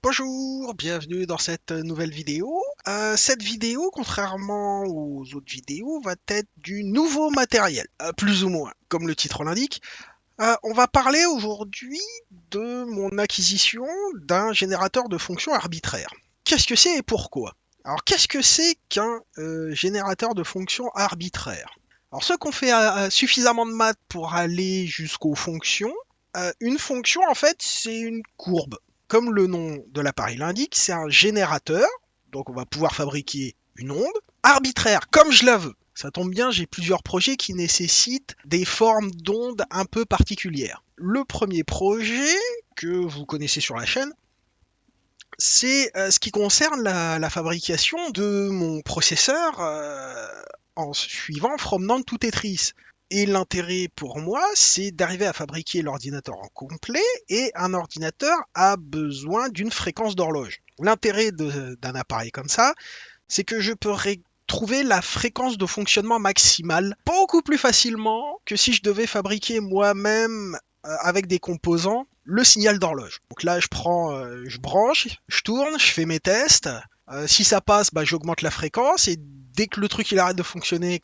Bonjour, bienvenue dans cette nouvelle vidéo. Cette vidéo, contrairement aux autres vidéos, va être du nouveau matériel, plus ou moins, comme le titre l'indique. On va parler aujourd'hui de mon acquisition d'un générateur de fonctions arbitraire. Qu'est-ce que c'est et pourquoi? Alors, qu'est-ce que c'est qu'un générateur de fonctions arbitraire? Alors, ceux qui ont fait suffisamment de maths pour aller jusqu'aux fonctions, une fonction, en fait, c'est une courbe. Comme le nom de l'appareil l'indique, c'est un générateur, donc on va pouvoir fabriquer une onde arbitraire, comme je la veux. Ça tombe bien, j'ai plusieurs projets qui nécessitent des formes d'ondes un peu particulières. Le premier projet que vous connaissez sur la chaîne, c'est ce qui concerne la fabrication de mon processeur en suivant From None to Tetris. Et l'intérêt pour moi, c'est d'arriver à fabriquer l'ordinateur en complet, et un ordinateur a besoin d'une fréquence d'horloge. L'intérêt d'un appareil comme ça, c'est que je peux trouver la fréquence de fonctionnement maximale beaucoup plus facilement que si je devais fabriquer moi-même avec des composants le signal d'horloge. Donc là, je branche, je tourne, je fais mes tests. Si ça passe, bah, j'augmente la fréquence, et dès que le truc il arrête de fonctionner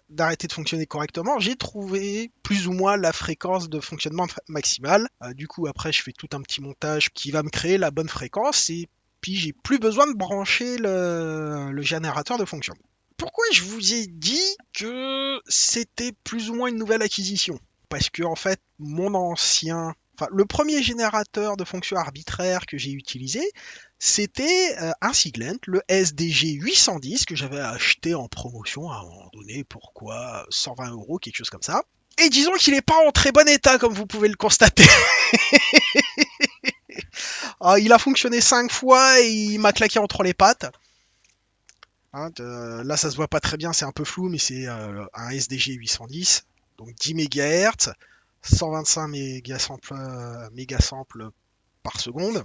d'arrêter de fonctionner correctement, j'ai trouvé plus ou moins la fréquence de fonctionnement maximale. Du coup, après, je fais tout un petit montage qui va me créer la bonne fréquence, et puis j'ai plus besoin de brancher le générateur de fonction. Pourquoi je vous ai dit que c'était plus ou moins une nouvelle acquisition? Parce que en fait, le premier générateur de fonction arbitraire que j'ai utilisé, c'était un Siglent, le SDG 810, que j'avais acheté en promotion à un moment donné, pourquoi 120 euros, quelque chose comme ça. Et disons qu'il n'est pas en très bon état, comme vous pouvez le constater. Il a fonctionné 5 fois et il m'a claqué entre les pattes. Là, ça se voit pas très bien, c'est un peu flou, mais c'est un SDG 810, donc 10 MHz, 125 mégasamples par seconde.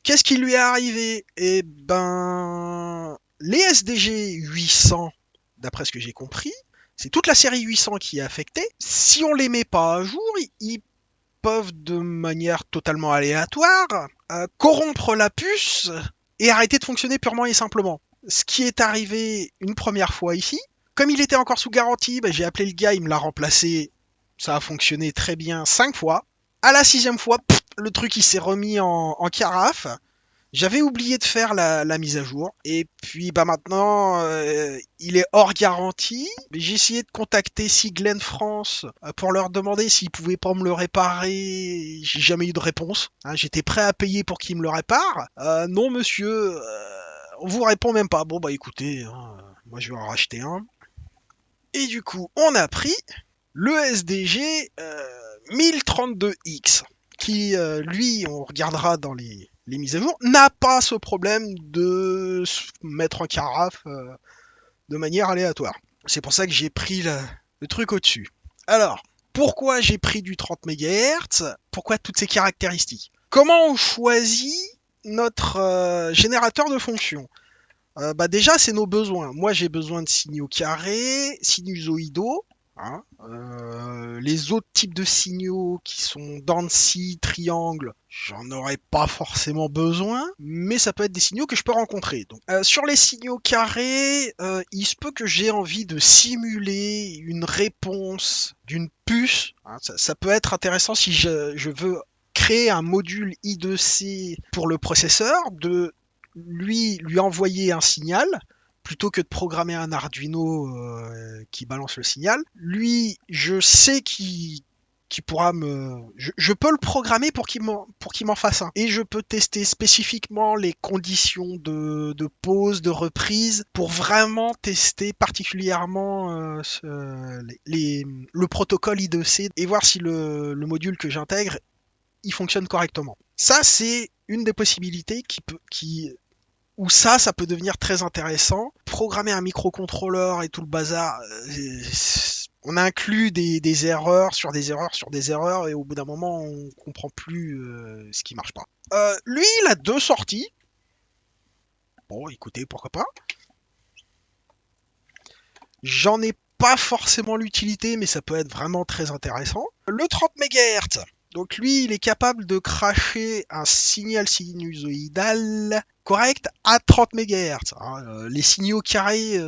Qu'est-ce qui lui est arrivé? Eh ben, les SDG 800, d'après ce que j'ai compris, c'est toute la série 800 qui est affectée. Si on les met pas à jour, ils peuvent de manière totalement aléatoire corrompre la puce et arrêter de fonctionner purement et simplement. Ce qui est arrivé une première fois ici. Comme il était encore sous garantie, bah, j'ai appelé le gars, il me l'a remplacé. Ça a fonctionné très bien 5 fois. À la 6e fois, le truc il s'est remis en carafe. J'avais oublié de faire la mise à jour. Et puis bah maintenant, il est hors garantie. J'ai essayé de contacter Siglen France pour leur demander s'ils pouvaient pas me le réparer. J'ai jamais eu de réponse. J'étais prêt à payer pour qu'ils me le réparent. Non monsieur, on vous répond même pas. Bon bah écoutez, moi je vais en racheter un. Et du coup, on a pris le SDG 1032X, qui, lui, on regardera dans les mises à jour, n'a pas ce problème de se mettre en carafe de manière aléatoire. C'est pour ça que j'ai pris le truc au-dessus. Alors, pourquoi j'ai pris du 30 MHz? Pourquoi toutes ces caractéristiques? Comment on choisit notre générateur de fonction? Bah déjà, c'est nos besoins. Moi, j'ai besoin de signaux carrés, sinusoïdaux. Les autres types de signaux qui sont dents de scie, triangle, j'en aurais pas forcément besoin, mais ça peut être des signaux que je peux rencontrer. Donc, sur les signaux carrés, il se peut que j'ai envie de simuler une réponse d'une puce. Ça peut être intéressant si je veux créer un module I2C pour le processeur, de lui envoyer un signal plutôt que de programmer un Arduino qui balance le signal. Lui, je sais qu'il pourra je peux le programmer pour qu'il m'en fasse un. Et je peux tester spécifiquement les conditions de pause, de reprise, pour vraiment tester particulièrement le protocole I2C et voir si le module que j'intègre il fonctionne correctement. Ça, c'est une des possibilités où ça peut devenir très intéressant. Programmer un microcontrôleur et tout le bazar, on inclut des erreurs sur des erreurs sur des erreurs, et au bout d'un moment, on comprend plus ce qui marche pas. Lui, il a 2 sorties. Bon, écoutez, pourquoi pas. J'en ai pas forcément l'utilité, mais ça peut être vraiment très intéressant. Le 30 MHz, Donc lui, il est capable de cracher un signal sinusoïdal correct à 30 MHz. Les signaux carrés,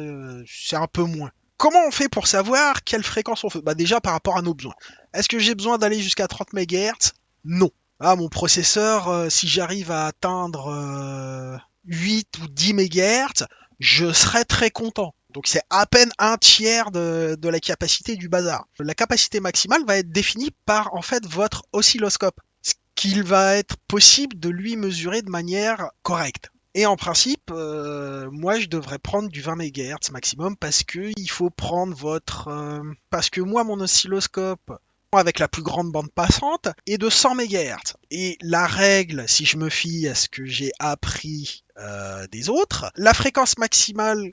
c'est un peu moins. Comment on fait pour savoir quelle fréquence on fait? Bah déjà par rapport à nos besoins. Est-ce que j'ai besoin d'aller jusqu'à 30 MHz? Non. Ah, mon processeur, si j'arrive à atteindre 8 ou 10 MHz, je serais très content. Donc c'est à peine un tiers de la capacité du bazar. La capacité maximale va être définie par en fait votre oscilloscope, ce qu'il va être possible de lui mesurer de manière correcte. Et en principe, moi je devrais prendre du 20 MHz maximum parce que il faut prendre votre... parce que moi mon oscilloscope avec la plus grande bande passante est de 100 MHz. Et la règle, si je me fie à ce que j'ai appris des autres, la fréquence maximale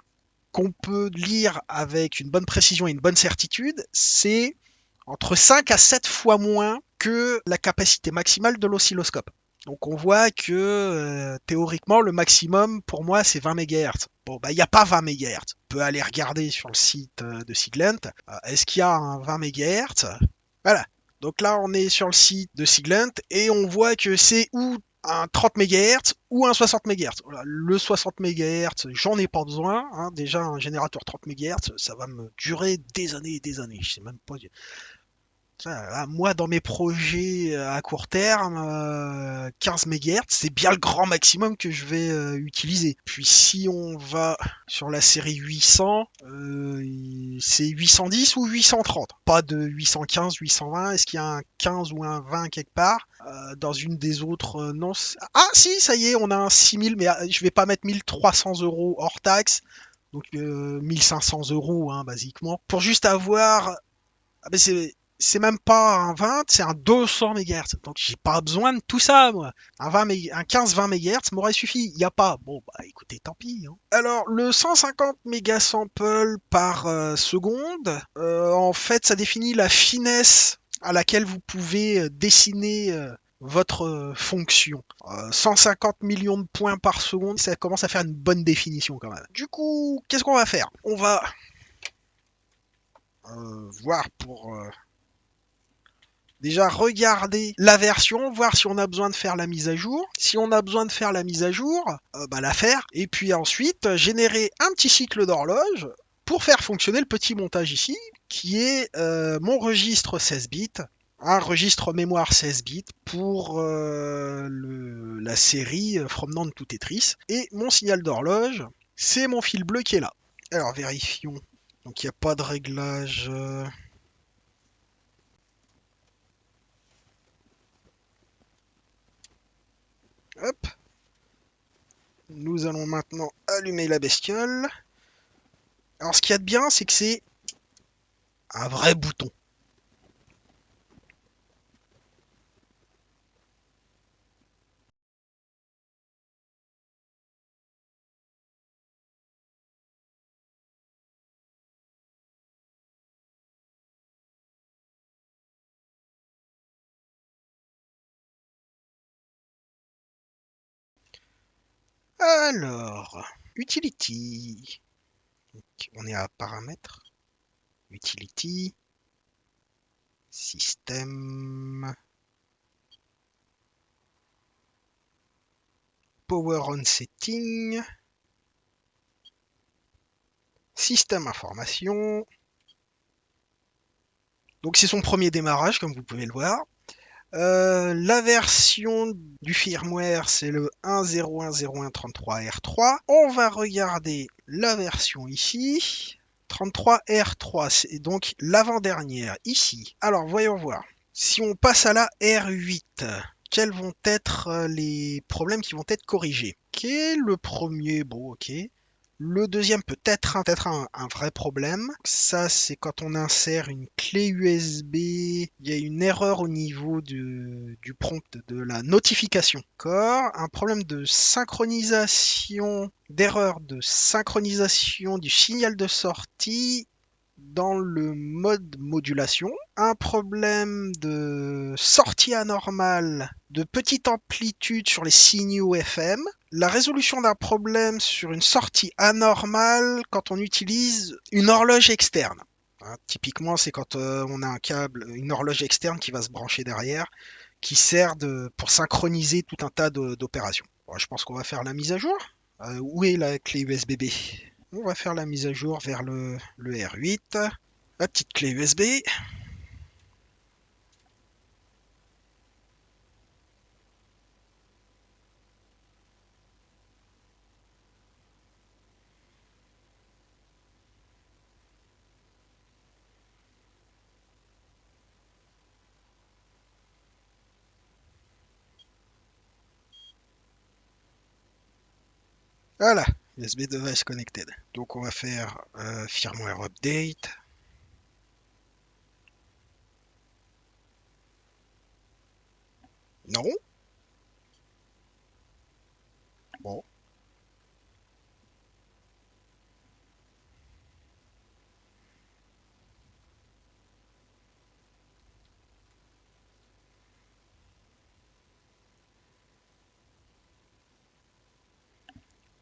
qu'on peut lire avec une bonne précision et une bonne certitude, c'est entre 5 à 7 fois moins que la capacité maximale de l'oscilloscope. Donc on voit que théoriquement le maximum pour moi c'est 20 MHz. Bon bah il n'y a pas 20 MHz. On peut aller regarder sur le site de Siglent. Est-ce qu'il y a un 20 MHz? Voilà. Donc là on est sur le site de Siglent et on voit que c'est ou un 30 MHz ou un 60 MHz. Voilà, le 60 MHz, j'en ai pas besoin. Hein. Déjà, un générateur 30 MHz, ça va me durer des années et des années. Je sais même pas. Moi, dans mes projets à court terme, 15 MHz, c'est bien le grand maximum que je vais utiliser. Puis si on va sur la série 800, c'est 810 ou 830. Pas de 815, 820. Est-ce qu'il y a un 15 ou un 20 quelque part? Dans une des autres, non. Ah si, ça y est, on a un 6000, mais je vais pas mettre 1300 € hors taxe. Donc 1500 euros, hein, basiquement. Pour juste avoir... Ah, ben c'est même pas un 20, c'est un 200 MHz. Donc j'ai pas besoin de tout ça, moi. Un 15-20 MHz m'aurait suffi. Il n'y a pas. Bon, bah écoutez, tant pis. Hein. Alors, le 150 mégasamples par seconde, en fait, ça définit la finesse à laquelle vous pouvez dessiner votre fonction. 150 millions de points par seconde, ça commence à faire une bonne définition quand même. Du coup, qu'est-ce qu'on va faire? On va voir pour déjà regarder la version, voir si on a besoin de faire la mise à jour. Si on a besoin de faire la mise à jour, bah la faire. Et puis ensuite, générer un petit cycle d'horloge pour faire fonctionner le petit montage ici, qui est mon registre 16 bits. Un registre mémoire 16 bits pour la série From None to Tetris. Et mon signal d'horloge, c'est mon fil bleu qui est là. Alors vérifions. Donc il n'y a pas de réglage... Hop. Nous allons maintenant allumer la bestiole. Alors ce qu'il y a de bien, c'est que c'est un vrai bouton. Alors, Utility. On est à paramètres. Utility. Système. Power on setting. Système information. Donc c'est son premier démarrage, comme vous pouvez le voir. La version du firmware, c'est le 1.0.1.0.1.33.R3. On va regarder la version ici. 33R3, c'est donc l'avant-dernière ici. Alors, voyons voir. Si on passe à la R8, quels vont être les problèmes qui vont être corrigés? Ok, le premier, bon, ok. Le deuxième peut être un vrai problème. Ça, c'est quand on insère une clé USB, il y a une erreur au niveau du prompt de la notification. D'accord. Un problème de synchronisation, d'erreur de synchronisation du signal de sortie dans le mode modulation, un problème de sortie anormale de petite amplitude sur les signaux FM, la résolution d'un problème sur une sortie anormale quand on utilise une horloge externe. Hein, typiquement, c'est quand on a un câble, une horloge externe qui va se brancher derrière. qui sert pour synchroniser tout un tas d'opérations. Bon, je pense qu'on va faire la mise à jour. Où est la clé USB-B? On va faire la mise à jour vers le R8. La petite clé USB. Voilà, USB device connected. Donc on va faire firmware update. Non. Bon.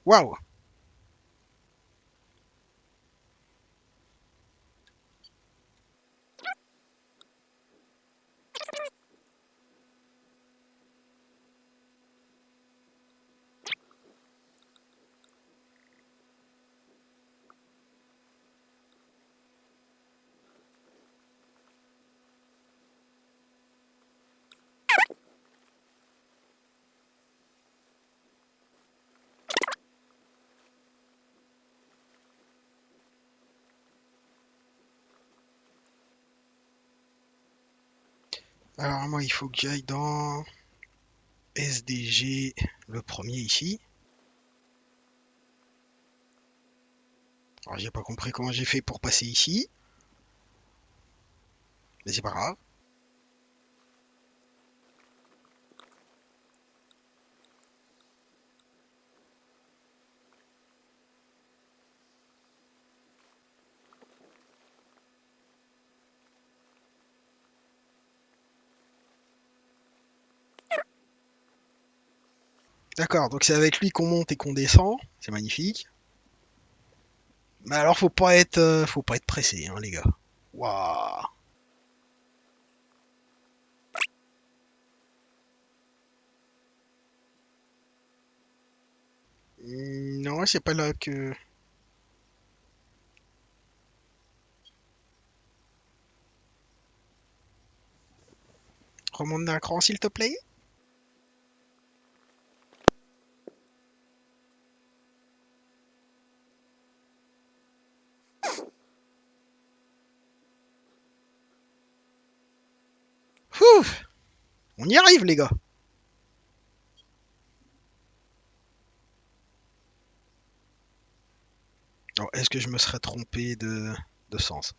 Waouh. Alors moi il faut que j'aille dans SDG, le premier ici. Alors j'ai pas compris comment j'ai fait pour passer ici. Mais c'est pas grave. D'accord, donc c'est avec lui qu'on monte et qu'on descend. C'est magnifique. Mais alors faut pas être pressé, hein, les gars. Waouh. Non, c'est pas là que. Remonte d'un cran, s'il te plaît. Ouf, on y arrive, les gars. Oh, est-ce que je me serais trompé de sens?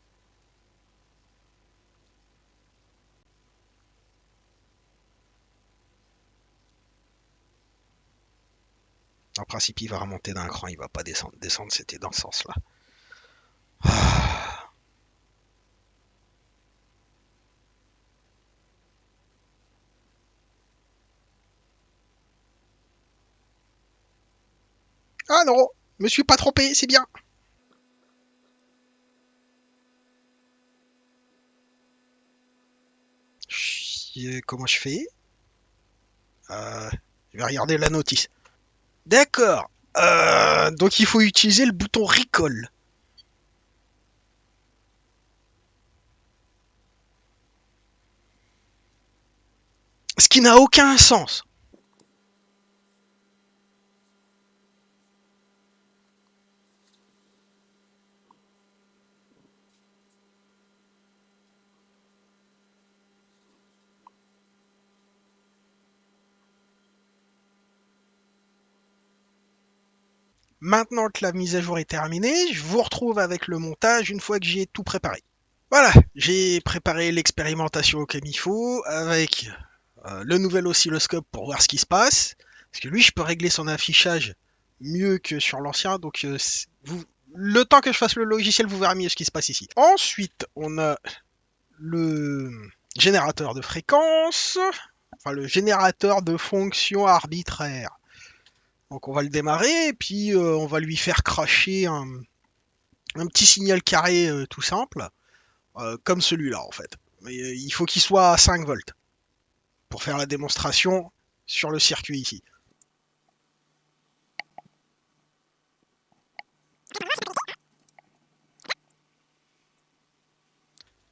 En principe, il va remonter d'un cran, il va pas descendre. Descendre, c'était dans ce sens-là. Ah non, me suis pas trompé, c'est bien. Comment je fais? euh, Je vais regarder la notice. D'accord. Donc il faut utiliser le bouton recall. Ce qui n'a aucun sens. Maintenant que la mise à jour est terminée, je vous retrouve avec le montage une fois que j'ai tout préparé. Voilà, j'ai préparé l'expérimentation comme il faut avec le nouvel oscilloscope pour voir ce qui se passe. Parce que lui, je peux régler son affichage mieux que sur l'ancien. Donc, le temps que je fasse le logiciel, vous verrez mieux ce qui se passe ici. Ensuite, on a le générateur de fréquences, enfin le générateur de fonctions arbitraires. Donc on va le démarrer et puis on va lui faire cracher un petit signal carré tout simple, comme celui-là en fait. Mais il faut qu'il soit à 5 volts. pour faire la démonstration sur le circuit ici.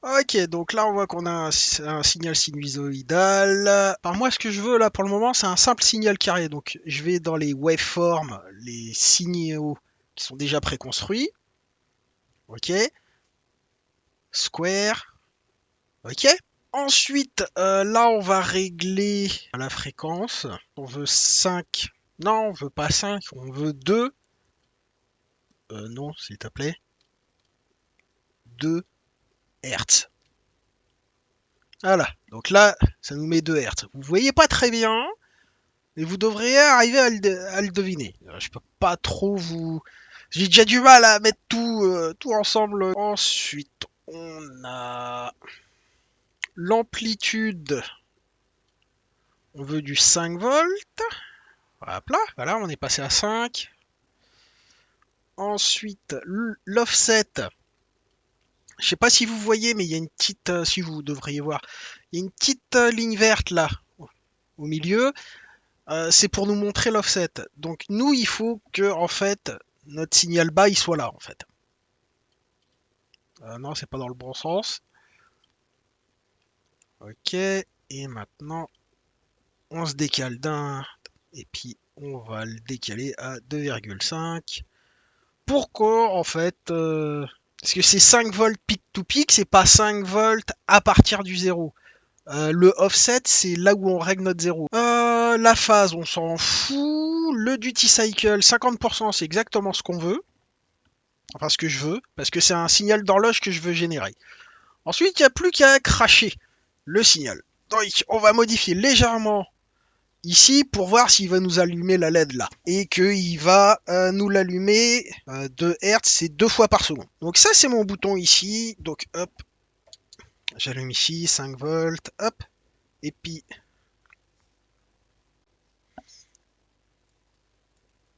Ok, donc là on voit qu'on a un signal sinusoïdal. Alors moi ce que je veux là pour le moment c'est un simple signal carré. Donc je vais dans les waveforms, les signaux qui sont déjà préconstruits. Ok. Square. Ok. Ensuite, là on va régler la fréquence. On veut 5. Non, on veut pas 5, on veut 2. Non, s'il te plaît. 2 Hertz. Voilà. Donc là, ça nous met 2 Hertz. Vous voyez pas très bien, mais vous devriez arriver à le deviner. Je peux pas trop vous... J'ai déjà du mal à mettre tout ensemble. Ensuite, on a l'amplitude. On veut du 5 volts. Hop là, voilà, on est passé à 5. Ensuite, l'offset. Je sais pas si vous voyez, mais il y a une petite... si vous devriez voir. Il y a une petite ligne verte là, au milieu. C'est pour nous montrer l'offset. Donc nous, il faut que en fait notre signal bas il soit là en fait. Non, c'est pas dans le bon sens. Ok. Et maintenant, on se décale d'un et puis on va le décaler à 2,5. Pourquoi en fait parce que c'est 5 volts pic to pic, c'est pas 5 volts à partir du zéro. Le offset, c'est là où on règle notre zéro. La phase, on s'en fout. Le duty cycle, 50%, c'est exactement ce qu'on veut. Enfin, ce que je veux, parce que c'est un signal d'horloge que je veux générer. Ensuite, il n'y a plus qu'à cracher le signal. Donc, on va modifier légèrement ici pour voir s'il va nous allumer la LED là. Et qu'il va nous l'allumer 2 Hz, c'est 2 fois par seconde. Donc ça, c'est mon bouton ici. Donc, hop, j'allume ici, 5 volts, hop. Et puis,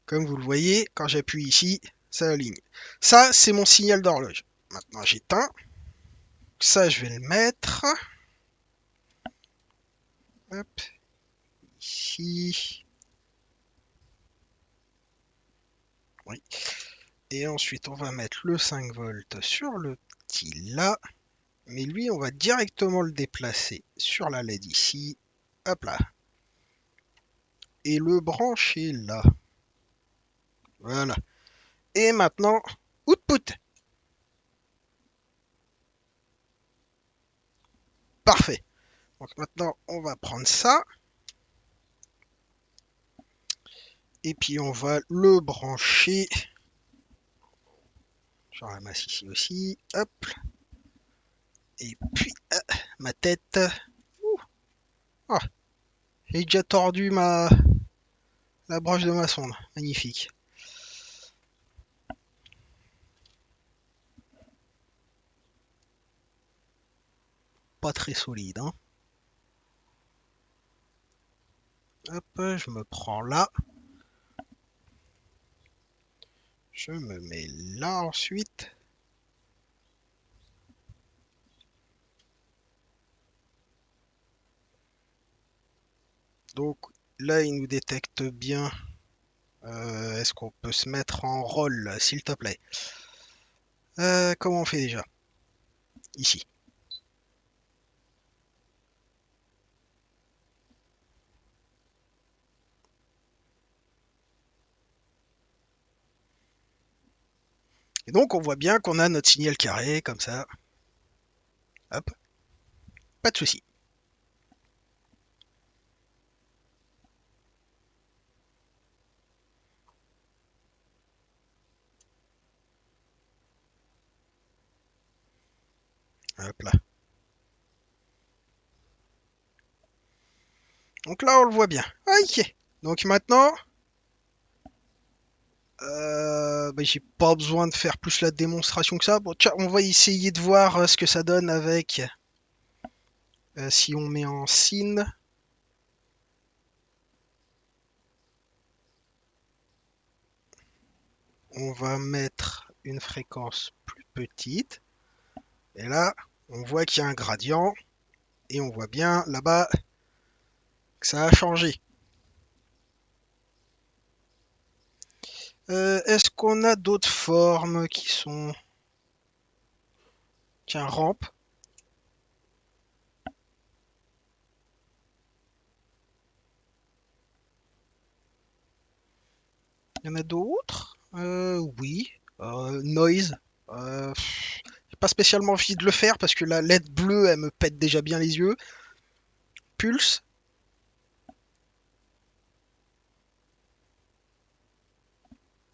comme vous le voyez, quand j'appuie ici, ça aligne. Ça, c'est mon signal d'horloge. Maintenant, j'éteins. Ça, je vais le mettre. Hop, ici. Oui. Et ensuite, on va mettre le 5 volts sur le petit là. Mais lui, on va directement le déplacer sur la LED ici. Hop là. Et le brancher là. Voilà. Et maintenant, output. Parfait. Donc maintenant, on va prendre ça. Et puis, on va le brancher. Je ramasse ici aussi. Hop. Et puis, ma tête. Oh, j'ai déjà tordu la broche de ma sonde. Magnifique. Pas très solide, hein. Hop, je me prends là. Je me mets là ensuite. Donc là, il nous détecte bien. Est-ce qu'on peut se mettre en rôle, s'il te plaît? Comment on fait déjà? Ici. Et donc on voit bien qu'on a notre signal carré, comme ça. Hop, pas de souci. Hop là. Donc là, on le voit bien. Ok. Donc maintenant, j'ai pas besoin de faire plus la démonstration que ça. Bon, tiens, on va essayer de voir ce que ça donne avec si on met en sin. On va mettre une fréquence plus petite. Et là, on voit qu'il y a un gradient. Et on voit bien là-bas que ça a changé. Est-ce qu'on a d'autres formes qui sont... Tiens, rampe. Il y en a d'autres? Oui. Noise. J'ai pas spécialement envie de le faire parce que la LED bleue, elle me pète déjà bien les yeux. Pulse.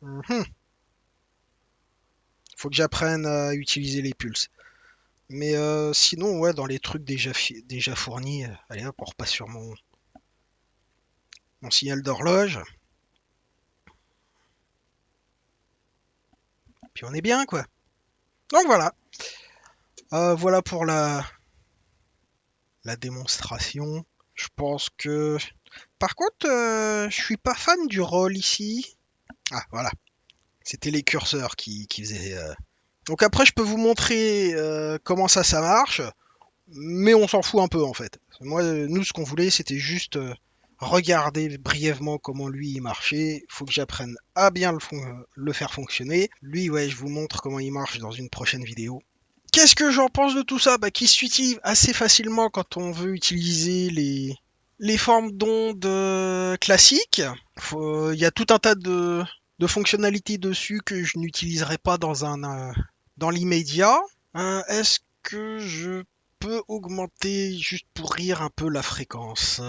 Mhm. Faut que j'apprenne à utiliser les pulses. Mais sinon, ouais, dans les trucs déjà fournis, allez hop, on repasse sur mon signal d'horloge. Puis on est bien, quoi. Donc voilà. Voilà pour la démonstration. Je pense que... Par contre, je suis pas fan du rôle ici. Ah, voilà. C'était les curseurs qui faisaient... Donc après, je peux vous montrer comment ça marche. Mais on s'en fout un peu, en fait. Moi, nous, ce qu'on voulait, c'était juste regarder brièvement comment lui il marchait. Faut que j'apprenne à bien le faire fonctionner. Lui, ouais, je vous montre comment il marche dans une prochaine vidéo. Qu'est-ce que j'en pense de tout ça? Bah, qui s'utilise assez facilement quand on veut utiliser les formes d'ondes classiques. Il y a tout un tas de fonctionnalités dessus que je n'utiliserai pas dans l'immédiat. Est-ce que je peux augmenter juste pour rire un peu la fréquence?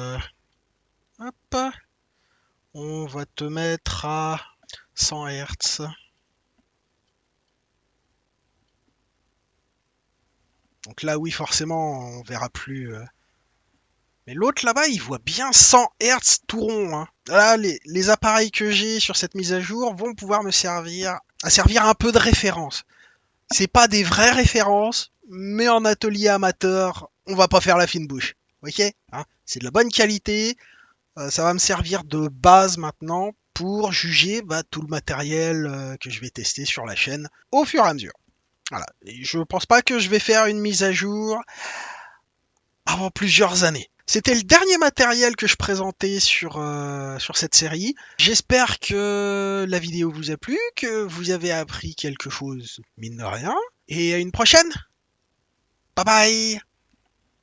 Hop, on va te mettre à 100 Hz. Donc là, oui, forcément, on verra plus. Mais l'autre là-bas, il voit bien 100 Hz tout rond. Hein. Là, les appareils que j'ai sur cette mise à jour vont pouvoir me servir à servir un peu de référence. C'est pas des vraies références, mais en atelier amateur, on va pas faire la fine bouche. Ok, hein, c'est de la bonne qualité. Ça va me servir de base maintenant pour juger tout le matériel que je vais tester sur la chaîne au fur et à mesure. Voilà. Et je pense pas que je vais faire une mise à jour avant plusieurs années. C'était le dernier matériel que je présentais sur cette série. J'espère que la vidéo vous a plu, que vous avez appris quelque chose, mine de rien. Et à une prochaine. Bye bye.